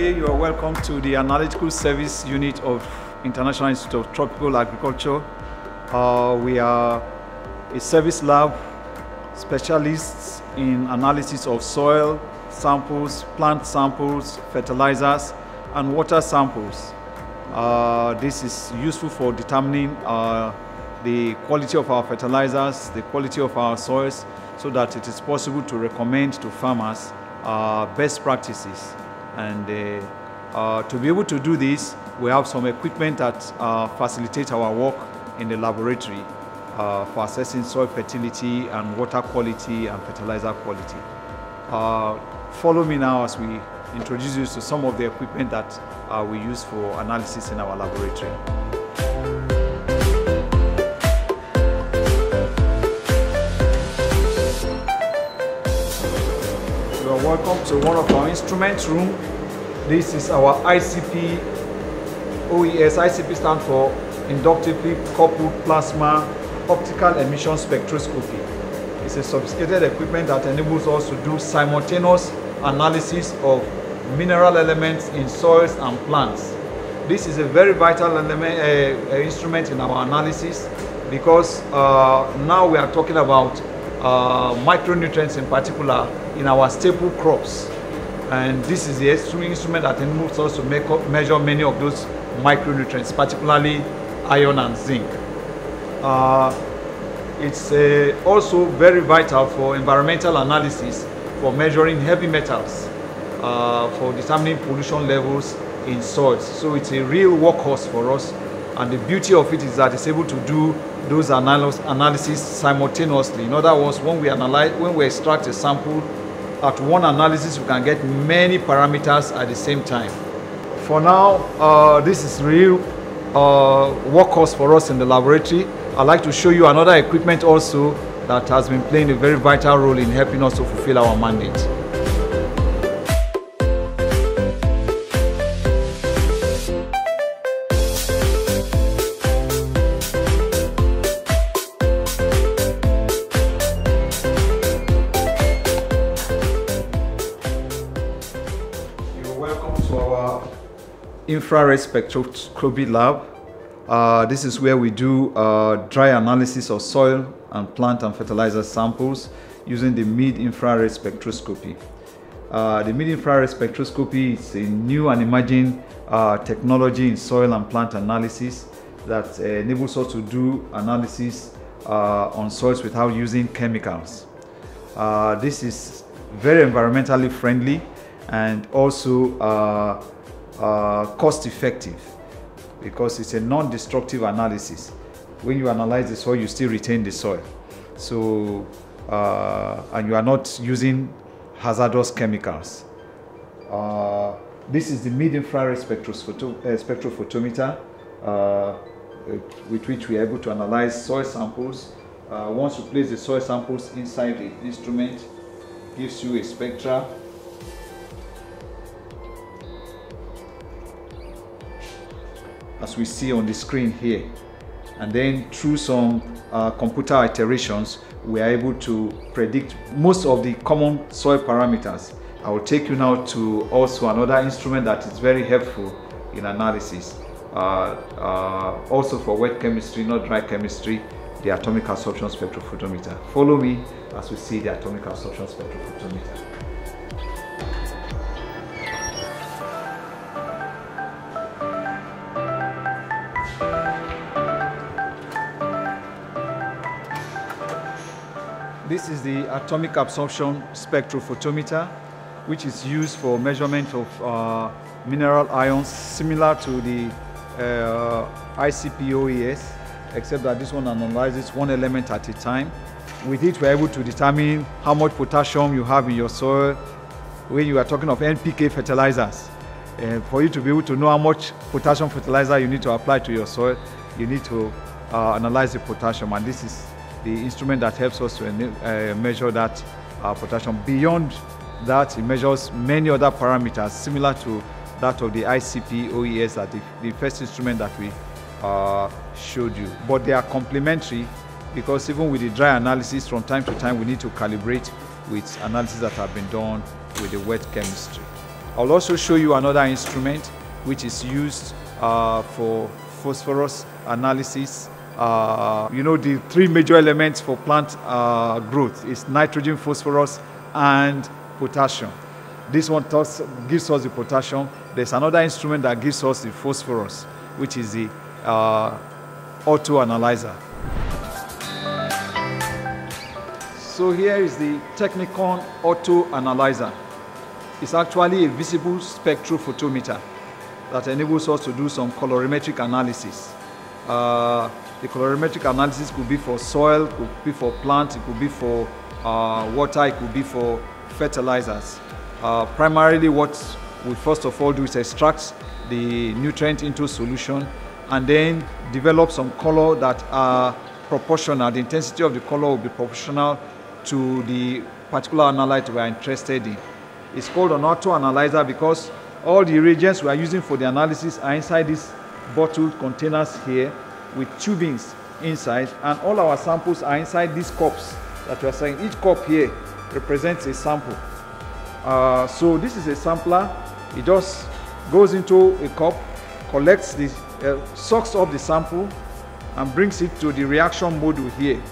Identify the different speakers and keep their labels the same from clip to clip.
Speaker 1: IITA, you are welcome to the Analytical Service Unit of International Institute of Tropical Agriculture. We are a service lab specialists in analysis of soil samples, plant samples, fertilizers, and water samples. This is useful for determining the quality of our fertilizers, the quality of our soils, so that it is possible to recommend to farmers best practices. And to be able to do this, we have some equipment that facilitate our work in the laboratory for assessing soil fertility and water quality and fertilizer quality. Follow me now as we introduce you to some of the equipment that we use for analysis in our laboratory. You are welcome to one of our instrument room. This is our ICP OES. ICP stands for Inductively Coupled Plasma Optical Emission Spectroscopy. It's a sophisticated equipment that enables us to do simultaneous analysis of mineral elements in soils and plants. This is a very vital element, instrument in our analysis, because now we are talking about micronutrients in particular in our staple crops. And this is the instrument that enables us to measure many of those micronutrients, particularly iron and zinc. It's also very vital for environmental analysis, for measuring heavy metals, for determining pollution levels in soils. So it's a real workhorse for us, and the beauty of it is that it's able to do those analyses simultaneously. In other words, when we extract a sample, at one analysis we can get many parameters at the same time. For now, this is real workhorse for us in the laboratory. I'd like to show you another equipment also that has been playing a very vital role in helping us to fulfill our mandate. You're welcome to our infrared spectroscopy lab. This is where we do dry analysis of soil and plant and fertilizer samples using the mid-infrared spectroscopy. The mid-infrared spectroscopy is a new and emerging technology in soil and plant analysis that enables us to do analysis on soils without using chemicals. This is very environmentally friendly and also cost-effective, because it's a non-destructive analysis. When you analyze the soil, you still retain the soil. So, and you are not using hazardous chemicals. This is the mid-infrared spectrophotometer with which we are able to analyze soil samples. Once you place the soil samples inside the instrument, it gives you a spectra. As we see on the screen here, and then through some computer iterations, we are able to predict most of the common soil parameters. I will take you now to also another instrument that is very helpful in analysis, also for wet chemistry, not dry chemistry, the atomic absorption spectrophotometer. Follow me as we see the atomic absorption spectrophotometer. This is the atomic absorption spectrophotometer, which is used for measurement of mineral ions, similar to the ICP OES, except that this one analyzes one element at a time. With it, we're able to determine how much potassium you have in your soil. When you are talking of NPK fertilizers, for you to be able to know how much potassium fertilizer you need to apply to your soil, you need to analyze the potassium, and this is the instrument that helps us to measure that potassium. Beyond that, it measures many other parameters similar to that of the ICP OES, that the first instrument that we showed you. But they are complementary, because even with the dry analysis, from time to time we need to calibrate with analysis that have been done with the wet chemistry. I'll also show you another instrument which is used for phosphorus analysis. You know, the three major elements for plant growth is nitrogen, phosphorus, and potassium. This one gives us the potassium. There's another instrument that gives us the phosphorus, which is the auto analyzer. So here is the Technicon auto analyzer. It's actually a visible spectrophotometer that enables us to do some colorimetric analysis. The colorimetric analysis could be for soil, could be for plant, it could be for water, it could be for fertilizers. Primarily what we first of all do is extract the nutrient into solution and then develop some color that are proportional. The intensity of the color will be proportional to the particular analyte we are interested in. It's called an auto analyzer because all the reagents we are using for the analysis are inside these bottled containers here with tubings inside, and all our samples are inside these cups that we are saying. Each cup here represents a sample. So this is a sampler. It just goes into a cup, collects the, sucks up the sample and brings it to the reaction module here.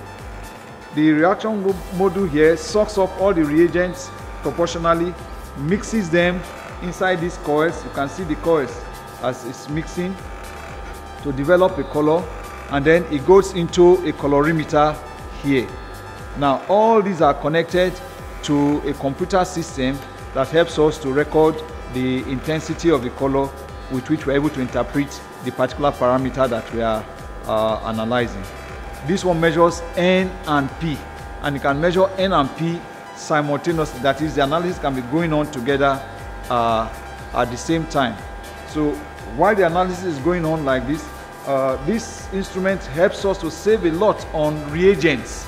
Speaker 1: The reaction module here sucks up all the reagents proportionally, mixes them inside these coils. You can see the coils as it's mixing to develop a color, and then it goes into a colorimeter here. Now all these are connected to a computer system that helps us to record the intensity of the color with which we're able to interpret the particular parameter that we are analyzing. This one measures N and P, and you can measure N and P simultaneously. That is, the analysis can be going on together at the same time. So while the analysis is going on like this, this instrument helps us to save a lot on reagents.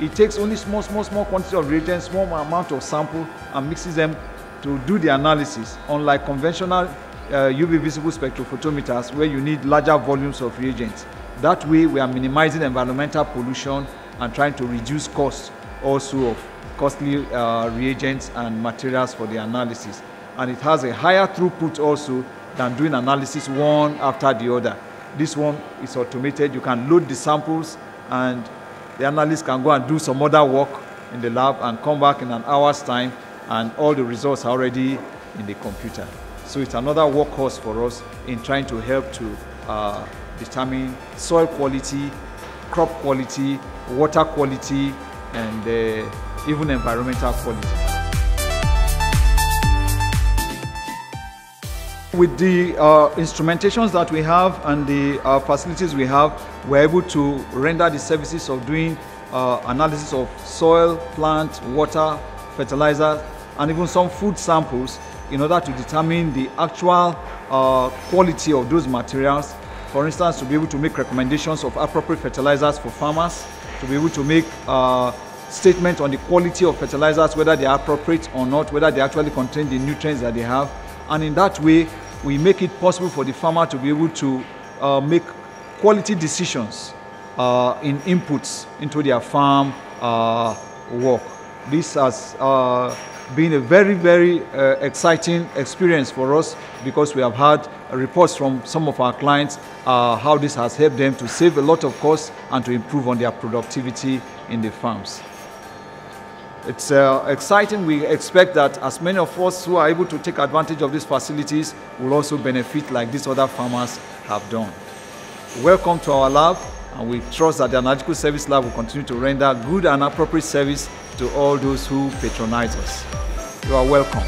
Speaker 1: It takes only small quantity of reagents, small amount of sample, and mixes them to do the analysis, unlike conventional UV visible spectrophotometers where you need larger volumes of reagents. That way we are minimizing environmental pollution and trying to reduce costs also of costly reagents and materials for the analysis. And it has a higher throughput also than doing analysis one after the other. This one is automated. You can load the samples and the analyst can go and do some other work in the lab and come back in an hour's time, and all the results are already in the computer. So it's another workhorse for us in trying to help to determine soil quality, crop quality, water quality, and even environmental quality. With the instrumentations that we have and the facilities we have, we're able to render the services of doing analysis of soil, plant, water, fertilizers, and even some food samples in order to determine the actual quality of those materials. For instance, to be able to make recommendations of appropriate fertilizers for farmers, to be able to make statements on the quality of fertilizers, whether they are appropriate or not, whether they actually contain the nutrients that they have. And in that way, we make it possible for the farmer to be able to make quality decisions in inputs into their farm work. This has been a very exciting experience for us, because we have had reports from some of our clients how this has helped them to save a lot of costs and to improve on their productivity in the farms. It's exciting. We expect that as many of us who are able to take advantage of these facilities will also benefit like these other farmers have done. Welcome to our lab, and we trust that the Analytical Service Lab will continue to render good and appropriate service to all those who patronize us. You are welcome.